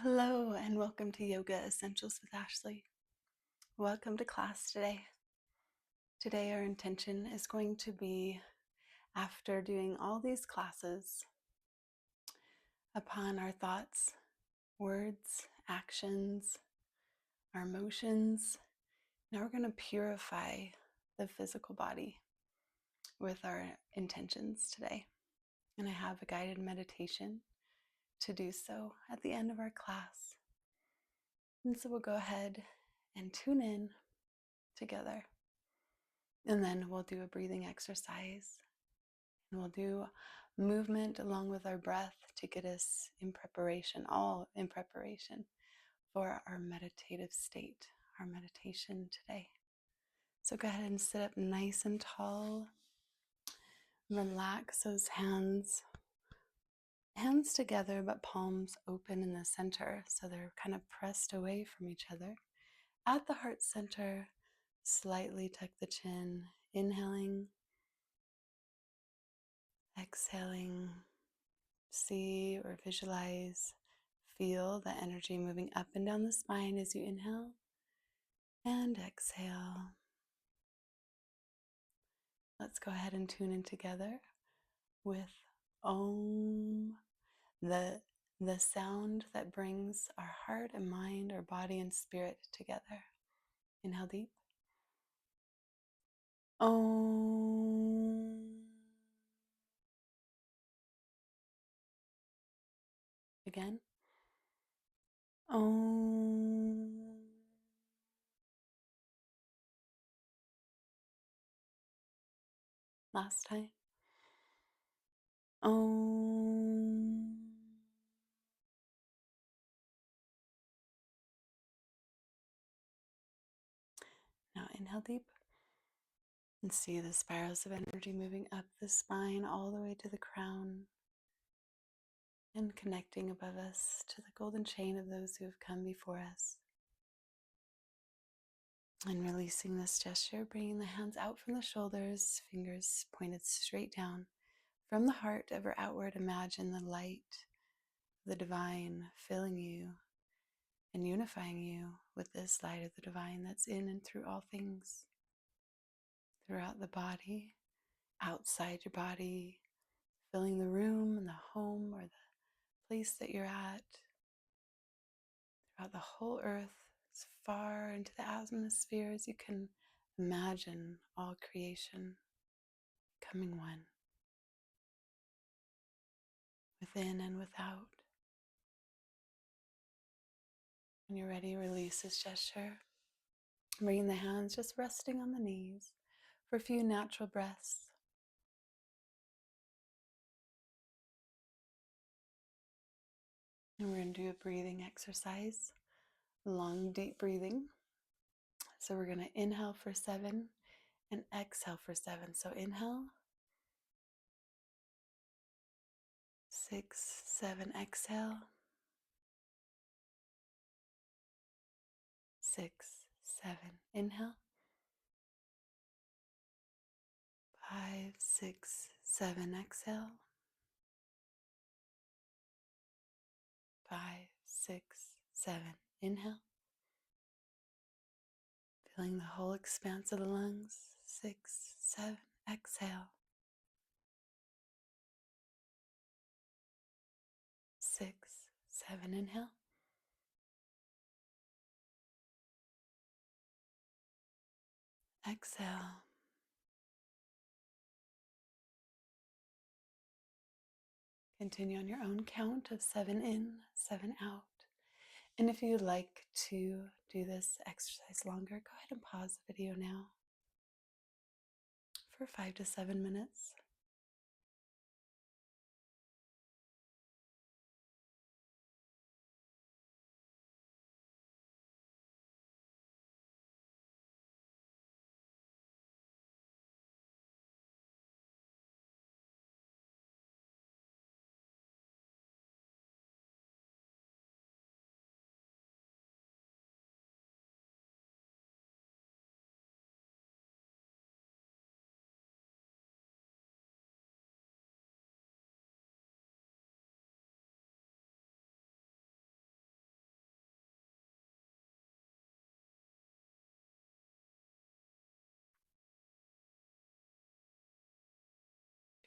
Hello and welcome to Yoga Essentials with Ashley. Welcome to class today. Today our intention is going to be, after doing all these classes, upon our thoughts, words, actions, our emotions. Now we're going to purify the physical body with our intentions today. And I have a guided meditation to do so at the end of our class. And so we'll go ahead and tune in together. And then we'll do a breathing exercise. And we'll do movement along with our breath to get us in preparation, all in preparation for our meditative state, our meditation today. So go ahead and sit up nice and tall. Relax those hands together, but palms open in the center. So they're kind of pressed away from each other. At the heart center, slightly tuck the chin, inhaling, exhaling. See or visualize, feel the energy moving up and down the spine as you inhale and exhale. Let's go ahead and tune in together with Om, the sound that brings our heart and mind, our body and spirit together. Inhale deep. Om. Again. Om. Last time. Om. Now inhale deep. And see the spirals of energy moving up the spine all the way to the crown and connecting above us to the golden chain of those who have come before us. And releasing this gesture, bringing the hands out from the shoulders, fingers pointed straight down. From the heart ever outward, imagine the light, the divine filling you and unifying you with this light of the divine that's in and through all things. Throughout the body, outside your body, filling the room and the home or the place that you're at, throughout the whole earth, as far into the atmosphere as you can imagine all creation becoming one, within and without. When you're ready, release this gesture, bringing the hands just resting on the knees for a few natural breaths. And we're going to do a breathing exercise, long, deep breathing. So we're going to inhale for 7 and exhale for 7. So inhale, 6, 7, exhale, 6, 7, inhale, 5, 6, 7, exhale, 5, 6, 7, inhale, feeling the whole expanse of the lungs, 6, 7, exhale, 6, 7, inhale, exhale. Continue on your own count of 7 in, 7 out. And if you'd like to do this exercise longer, go ahead and pause the video now for 5 to 7 minutes.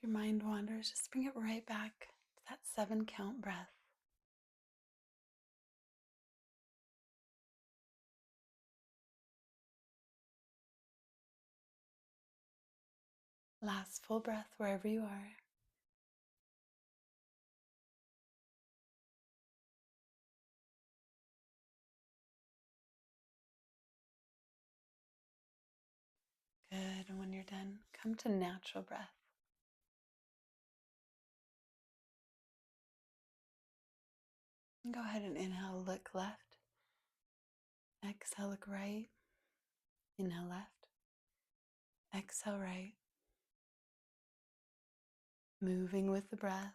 your mind wanders, just bring it right back to that 7 count breath. Last full breath wherever you are. Good. And when you're done, come to natural breath. And go ahead and inhale, look left. Exhale, look right. Inhale, left. Exhale, right. Moving with the breath.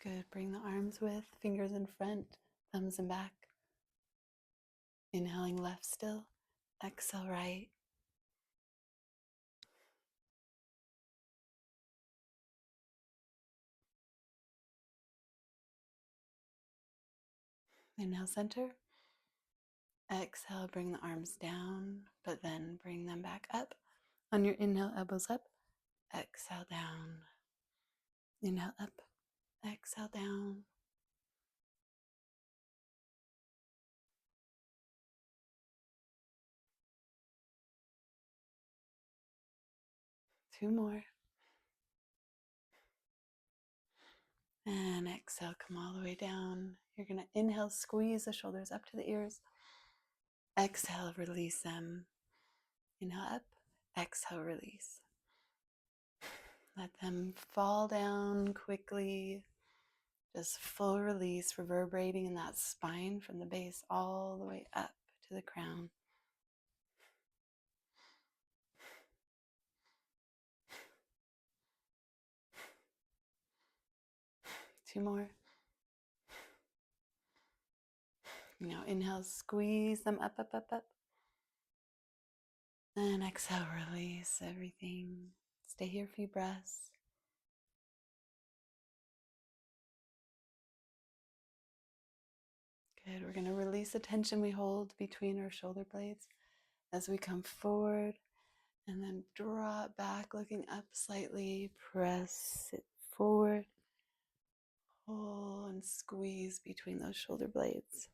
Good. Bring the arms with, fingers in front, thumbs in back. Inhaling left still. Exhale, right. Inhale, center. Exhale, bring the arms down, but then bring them back up. On your inhale, elbows up. Exhale, down. Inhale, up. Exhale, down. Two more. And exhale, come all the way down. You're going to inhale, squeeze the shoulders up to the ears. Exhale, release them. Inhale, up. Exhale, release. Let them fall down quickly. Just full release, reverberating in that spine from the base all the way up to the crown. Two more. Now inhale, squeeze them up, up, up, up. And exhale, release everything. Stay here a few breaths. Good. We're going to release the tension we hold between our shoulder blades as we come forward, and then drop back, looking up slightly. Press it forward. Pull and squeeze between those shoulder blades.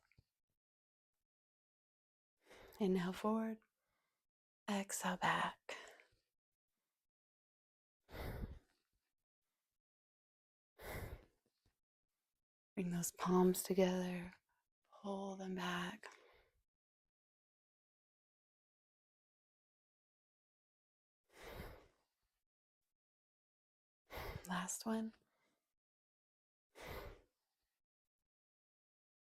Inhale forward. Exhale back. Bring those palms together. Pull them back. Last one.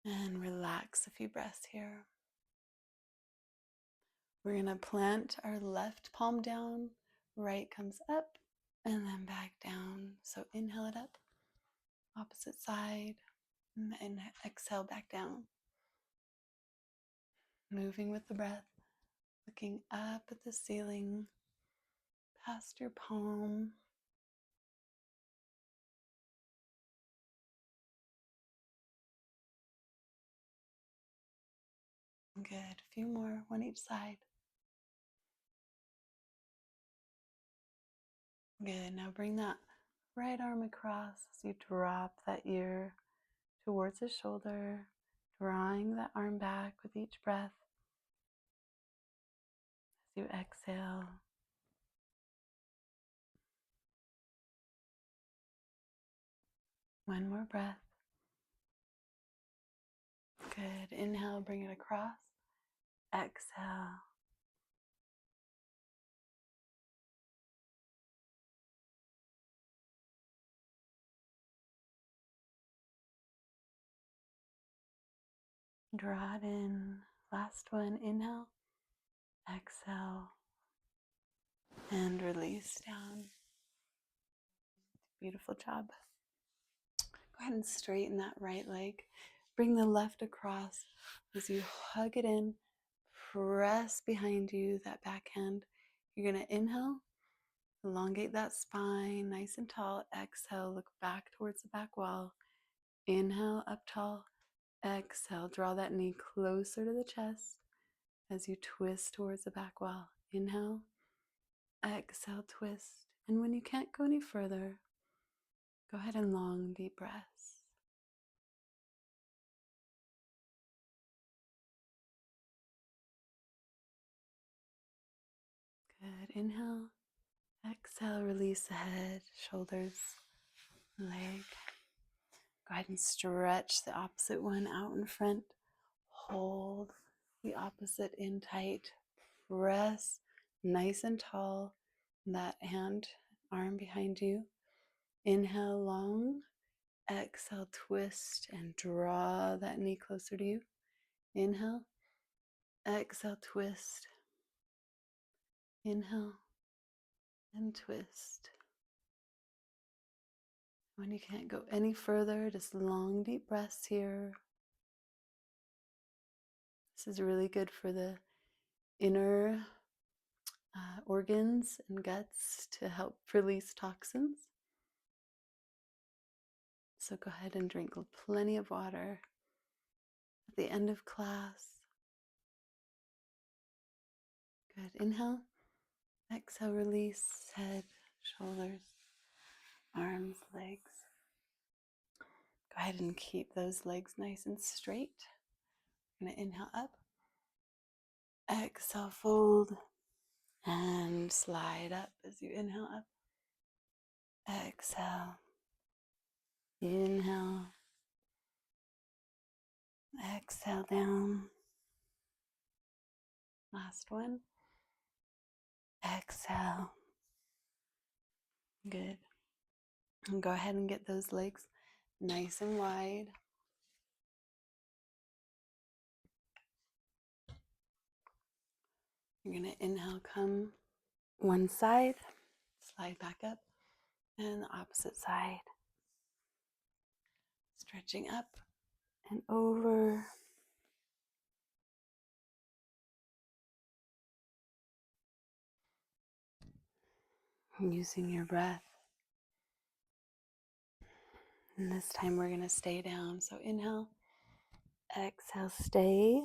And relax a few breaths here. We're going to plant our left palm down. Right comes up and then back down. So inhale it up. Opposite side. And exhale back down. Moving with the breath. Looking up at the ceiling. Past your palm. Good. A few more, one each side. Good. Now bring that right arm across as you drop that ear towards the shoulder, drawing that arm back with each breath. As you exhale, one more breath. Good. Inhale, bring it across. Exhale. Draw it in. Last one. Inhale. Exhale. And release down. Beautiful job. Go ahead and straighten that right leg. Bring the left across as you hug it in. Press behind you, that back hand. You're going to inhale. Elongate that spine, nice and tall. Exhale, look back towards the back wall. Inhale, up tall. Exhale, draw that knee closer to the chest as you twist towards the back wall. Inhale, exhale, twist. And when you can't go any further, go ahead and long, deep breaths. Good. Inhale, exhale, release the head, shoulders, leg. Go ahead and stretch the opposite one out in front. Hold the opposite in tight. Press nice and tall. That hand, arm behind you. Inhale long. Exhale, twist and draw that knee closer to you. Inhale. Exhale, twist. Inhale and twist. When you can't go any further, just long, deep breaths here. This is really good for the inner organs and guts to help release toxins. So go ahead and drink plenty of water at the end of class. Good. Inhale. Exhale, release head, shoulders, arms, legs. Go ahead and keep those legs nice and straight. I'm going to inhale up. Exhale, fold and slide up as you inhale up. Exhale. Inhale. Exhale down. Last one. Exhale. Good. And go ahead and get those legs nice and wide. You're going to inhale, come one side, slide back up, and the opposite side. Stretching up and over. Using your breath. And this time we're going to stay down. So inhale, exhale, stay.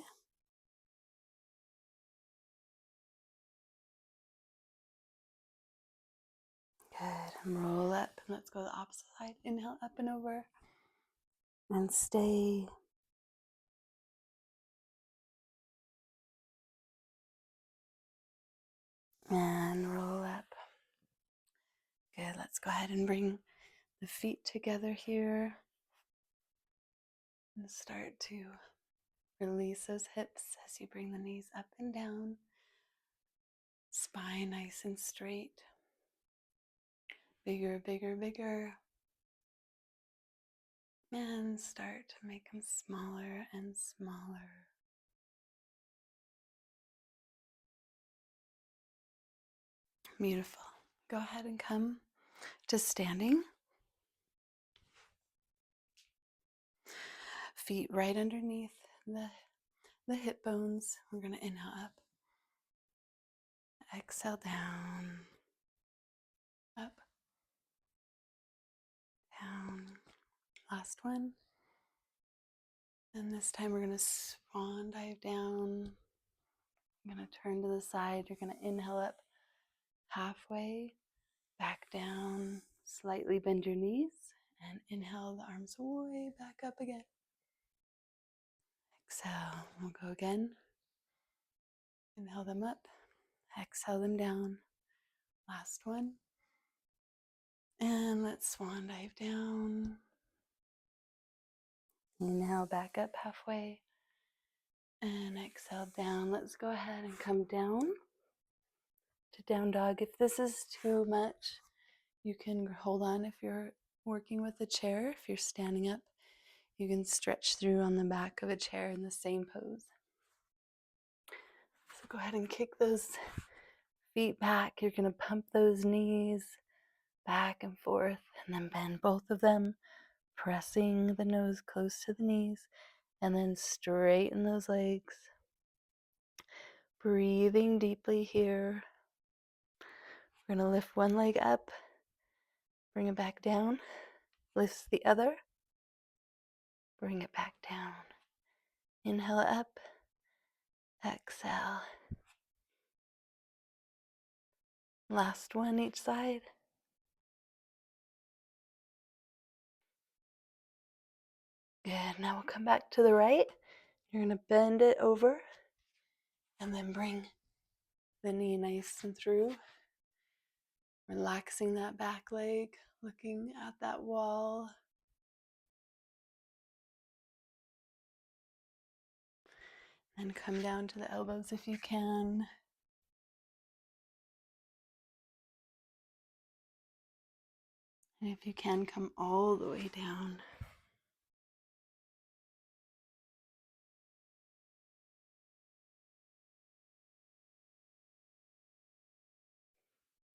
Good. And roll up. And let's go to the opposite side. Inhale, up and over. And stay. And roll up. Good. Let's go ahead and bring the feet together here. And start to release those hips as you bring the knees up and down. Spine nice and straight. Bigger, bigger, bigger. And start to make them smaller and smaller. Beautiful. Go ahead and come to standing. Feet right underneath the hip bones. We're going to inhale up. Exhale down. Up. Down. Last one. And this time we're going to swan dive down. I'm going to turn to the side. You're going to inhale up halfway. Back down. Slightly bend your knees. And inhale the arms way back up again. Exhale. We'll go again. Inhale them up. Exhale them down. Last one. And let's swan dive down. Inhale back up halfway. And exhale down. Let's go ahead and come down to down dog. If this is too much, you can hold on if you're working with a chair. If you're standing up, you can stretch through on the back of a chair in the same pose. So go ahead and kick those feet back. You're going to pump those knees back and forth and then bend both of them, pressing the nose close to the knees, and then straighten those legs. Breathing deeply here. We're going to lift one leg up, bring it back down, lift the other, bring it back down. Inhale up, exhale. Last one each side. Good. Now we'll come back to the right. You're going to bend it over and then bring the knee nice and through. Relaxing that back leg, looking at that wall. And come down to the elbows if you can. And if you can, come all the way down.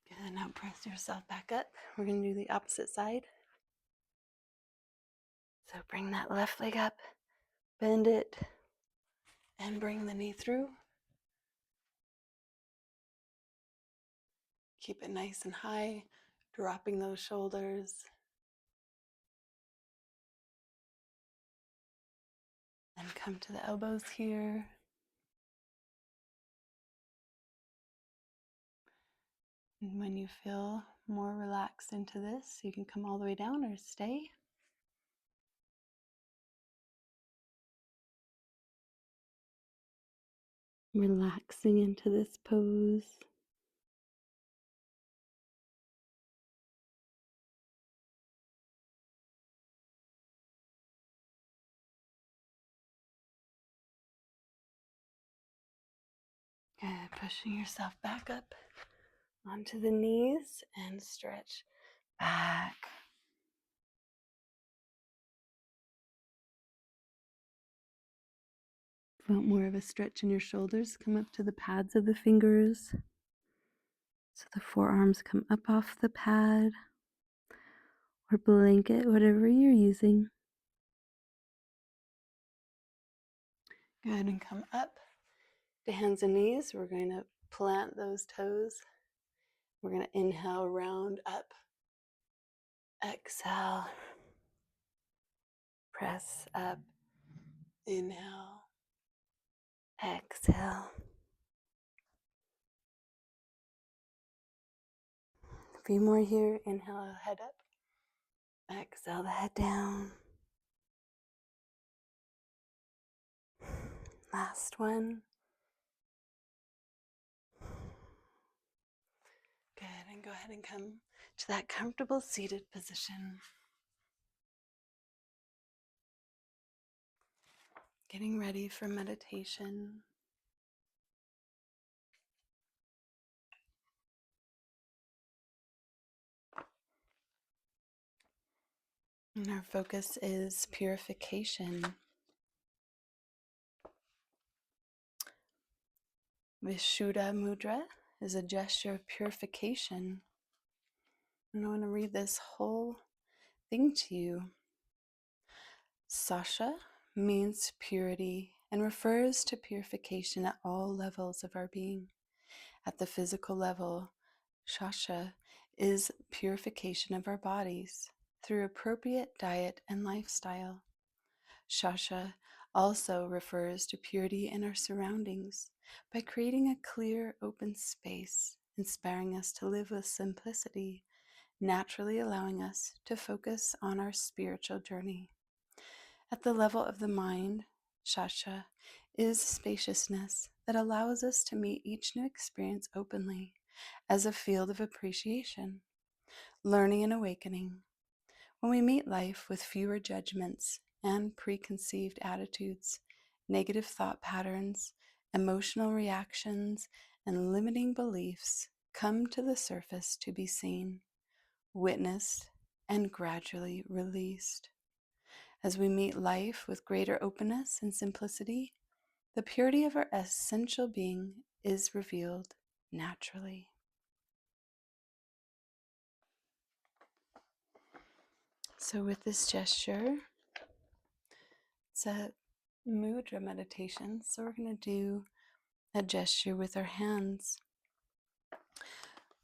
Good. Now press yourself back up. We're going to do the opposite side. So bring that left leg up, bend it, and bring the knee through. Keep it nice and high, dropping those shoulders. And come to the elbows here. And when you feel more relaxed into this, you can come all the way down or stay. Relaxing into this pose. Good. Pushing yourself back up onto the knees and stretch back. If you want more of a stretch in your shoulders, come up to the pads of the fingers. So the forearms come up off the pad or blanket, whatever you're using. Good, and come up to hands and knees. We're going to plant those toes. We're going to inhale, round up. Exhale. Press up. Inhale. Exhale. A few more here. Inhale, head up. Exhale, the head down. Last one. Good, and go ahead and come to that comfortable seated position. Getting ready for meditation. And our focus is purification. Vishuddha mudra is a gesture of purification. And I want to read this whole thing to you. Sasha means purity and refers to purification at all levels of our being. At the physical level, shasha is purification of our bodies through appropriate diet and lifestyle. Shasha also refers to purity in our surroundings by creating a clear, open space, inspiring us to live with simplicity, naturally allowing us to focus on our spiritual journey. At the level of the mind, shasha is spaciousness that allows us to meet each new experience openly as a field of appreciation, learning, and awakening. When we meet life with fewer judgments and preconceived attitudes, negative thought patterns, emotional reactions, and limiting beliefs come to the surface to be seen, witnessed, and gradually released. As we meet life with greater openness and simplicity, the purity of our essential being is revealed naturally. So with this gesture, it's a mudra meditation. So we're going to do a gesture with our hands.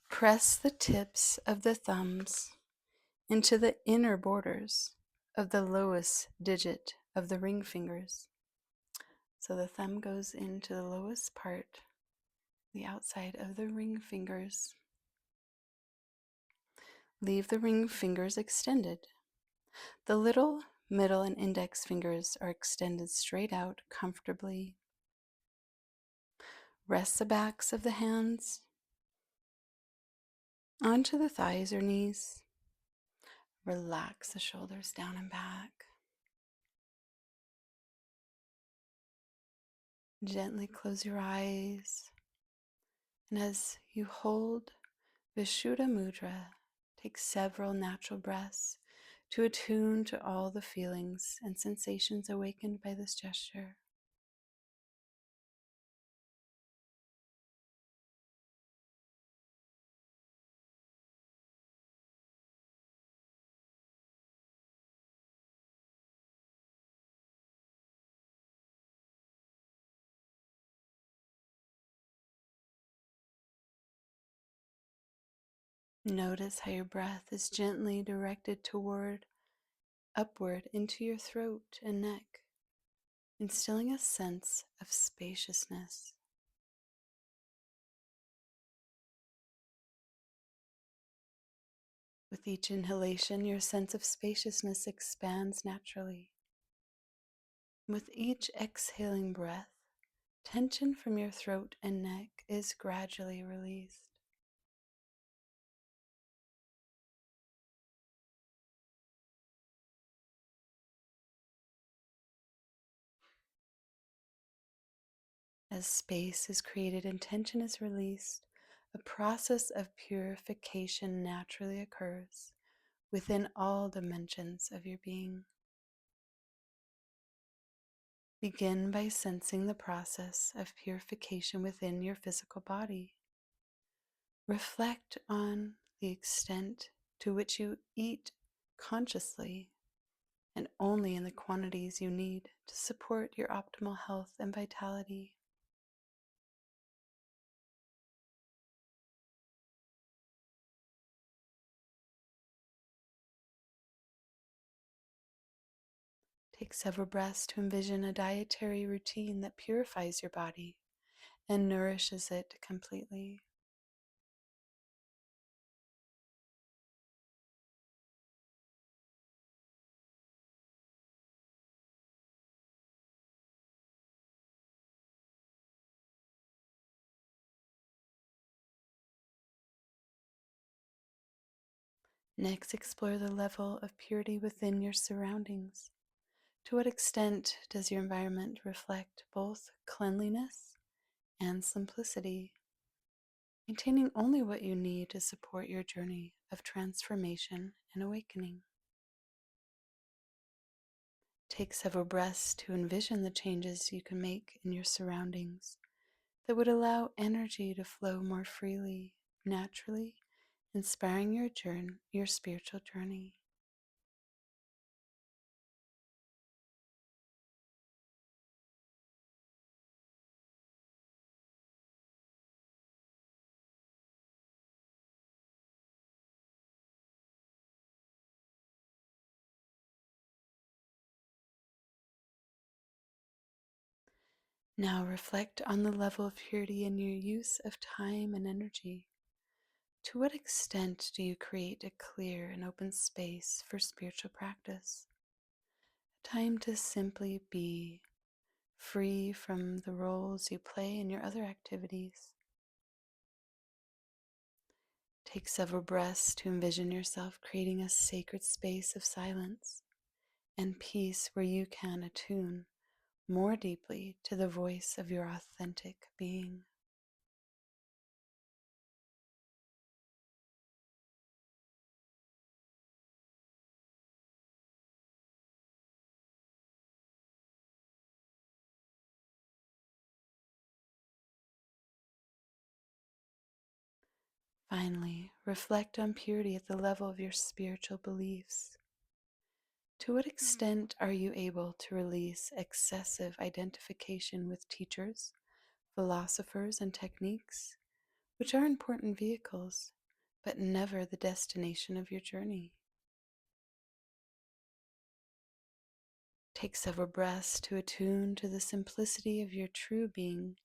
Press the tips of the thumbs into the inner borders of the lowest digit of the ring fingers. So the thumb goes into the lowest part, the outside of the ring fingers. Leave the ring fingers extended. The little, middle, and index fingers are extended straight out comfortably. Rest the backs of the hands onto the thighs or knees. Relax the shoulders down and back. Gently close your eyes. And as you hold Vishuddha Mudra, take several natural breaths to attune to all the feelings and sensations awakened by this gesture. Notice how your breath is gently directed upward into your throat and neck, instilling a sense of spaciousness. With each inhalation, your sense of spaciousness expands naturally. With each exhaling breath, tension from your throat and neck is gradually released. As space is created and tension is released, a process of purification naturally occurs within all dimensions of your being. Begin by sensing the process of purification within your physical body. Reflect on the extent to which you eat consciously and only in the quantities you need to support your optimal health and vitality. Take several breaths to envision a dietary routine that purifies your body and nourishes it completely. Next, explore the level of purity within your surroundings. To what extent does your environment reflect both cleanliness and simplicity, maintaining only what you need to support your journey of transformation and awakening? Take several breaths to envision the changes you can make in your surroundings that would allow energy to flow more freely, naturally, inspiring your spiritual journey. Now reflect on the level of purity in your use of time and energy. To what extent do you create a clear and open space for spiritual practice? Time to simply be, free from the roles you play in your other activities. Take several breaths to envision yourself creating a sacred space of silence and peace where you can attune more deeply to the voice of your authentic being. Finally, reflect on purity at the level of your spiritual beliefs. To what extent are you able to release excessive identification with teachers, philosophers, and techniques, which are important vehicles, but never the destination of your journey? Take several breaths to attune to the simplicity of your true being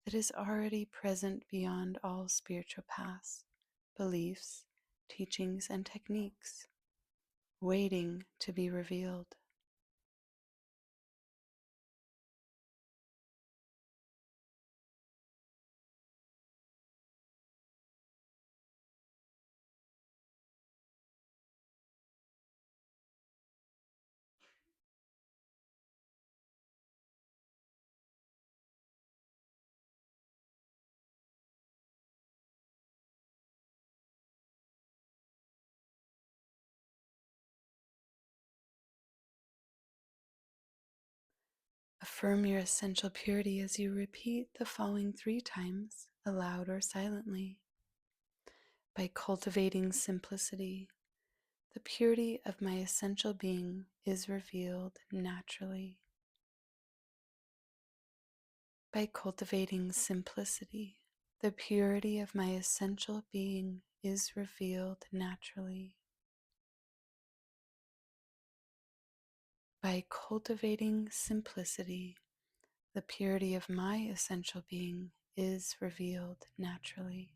that is already present beyond all spiritual paths, beliefs, teachings, and techniques, waiting to be revealed. Affirm your essential purity as you repeat the following 3 times, aloud or silently. By cultivating simplicity, the purity of my essential being is revealed naturally. By cultivating simplicity, the purity of my essential being is revealed naturally. By cultivating simplicity, the purity of my essential being is revealed naturally.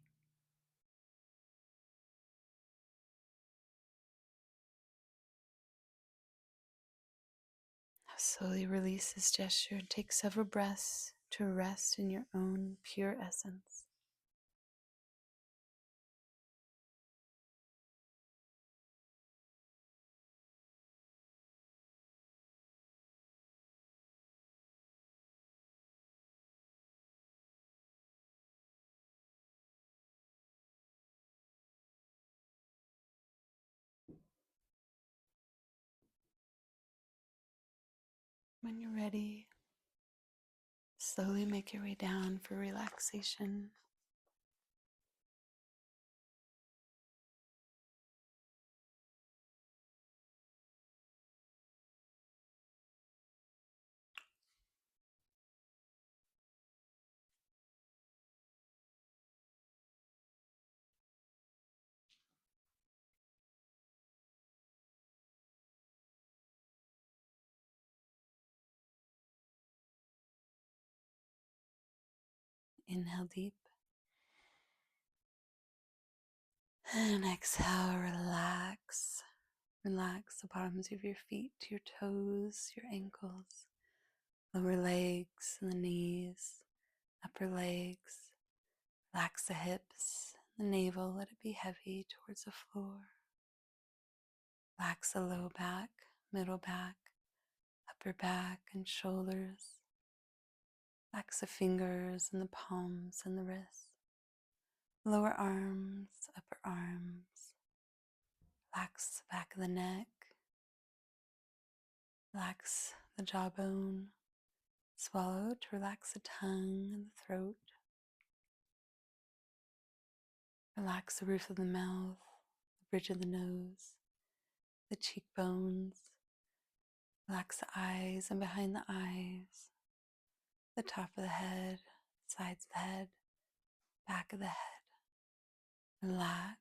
Now slowly release this gesture and take several breaths to rest in your own pure essence. When you're ready, slowly make your way down for relaxation. Inhale deep and exhale, relax. Relax the bottoms of your feet, your toes, your ankles, lower legs and the knees, upper legs. Relax the hips, the navel, let it be heavy towards the floor. Relax the low back, middle back, upper back and shoulders. Relax the fingers and the palms and the wrists. Lower arms, upper arms. Relax the back of the neck. Relax the jawbone. Swallow to relax the tongue and the throat. Relax the roof of the mouth, the bridge of the nose, the cheekbones. Relax the eyes and behind the eyes, the top of the head, sides of the head, back of the head. Relax.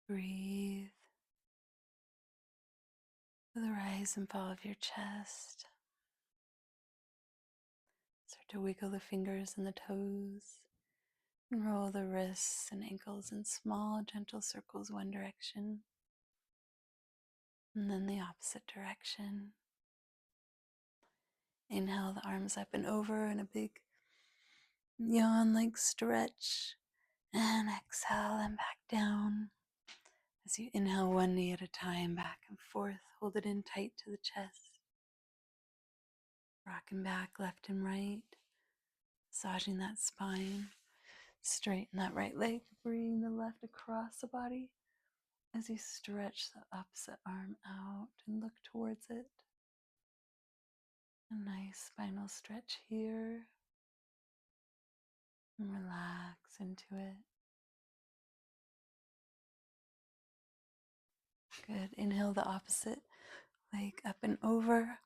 Breathe. Feel the rise and fall of your chest. Start to wiggle the fingers and the toes. And roll the wrists and ankles in small, gentle circles one direction, and then the opposite direction. Inhale the arms up and over in a big yawn-like stretch. And exhale them back down. As you inhale one knee at a time, back and forth, hold it in tight to the chest. Rocking back left and right, massaging that spine. Straighten that right leg, bring the left across the body as you stretch the opposite arm out and look towards it. A nice spinal stretch here. And relax into it. Good. Inhale the opposite leg up and over.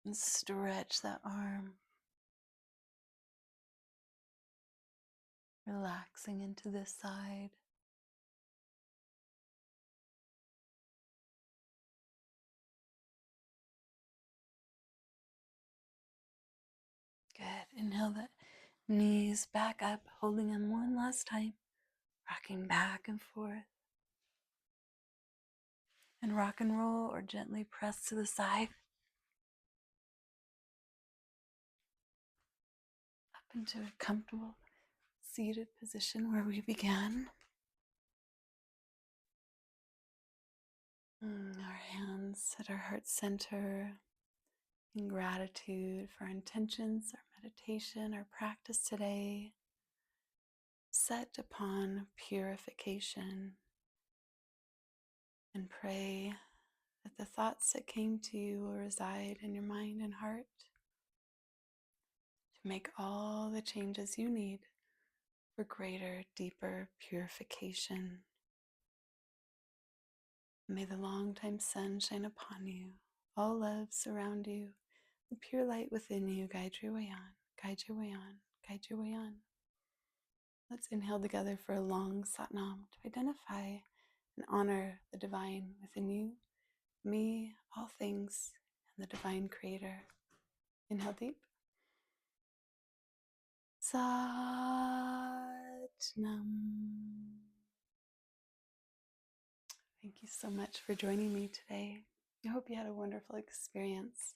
And stretch that arm. Relaxing into this side. Good. Inhale the knees back up, holding them one last time. Rocking back and forth. And rock and roll or gently press to the side. Up into a comfortable seated position where we began. Our hands at our heart center in gratitude for our intentions, our meditation, our practice today, set upon purification, and pray that the thoughts that came to you will reside in your mind and heart to make all the changes you need for greater, deeper purification. May the long-time sun shine upon you, all love surround you, the pure light within you guide your way on, guide your way on, guide your way on. Let's inhale together for a long Satnam to identify and honor the divine within you, me, all things, and the divine creator. Inhale deep. Satnam. Thank you so much for joining me today. I hope you had a wonderful experience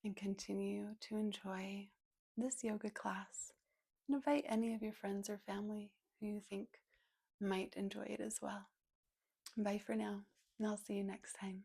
and continue to enjoy this yoga class. And invite any of your friends or family who you think might enjoy it as well. Bye for now, and I'll see you next time.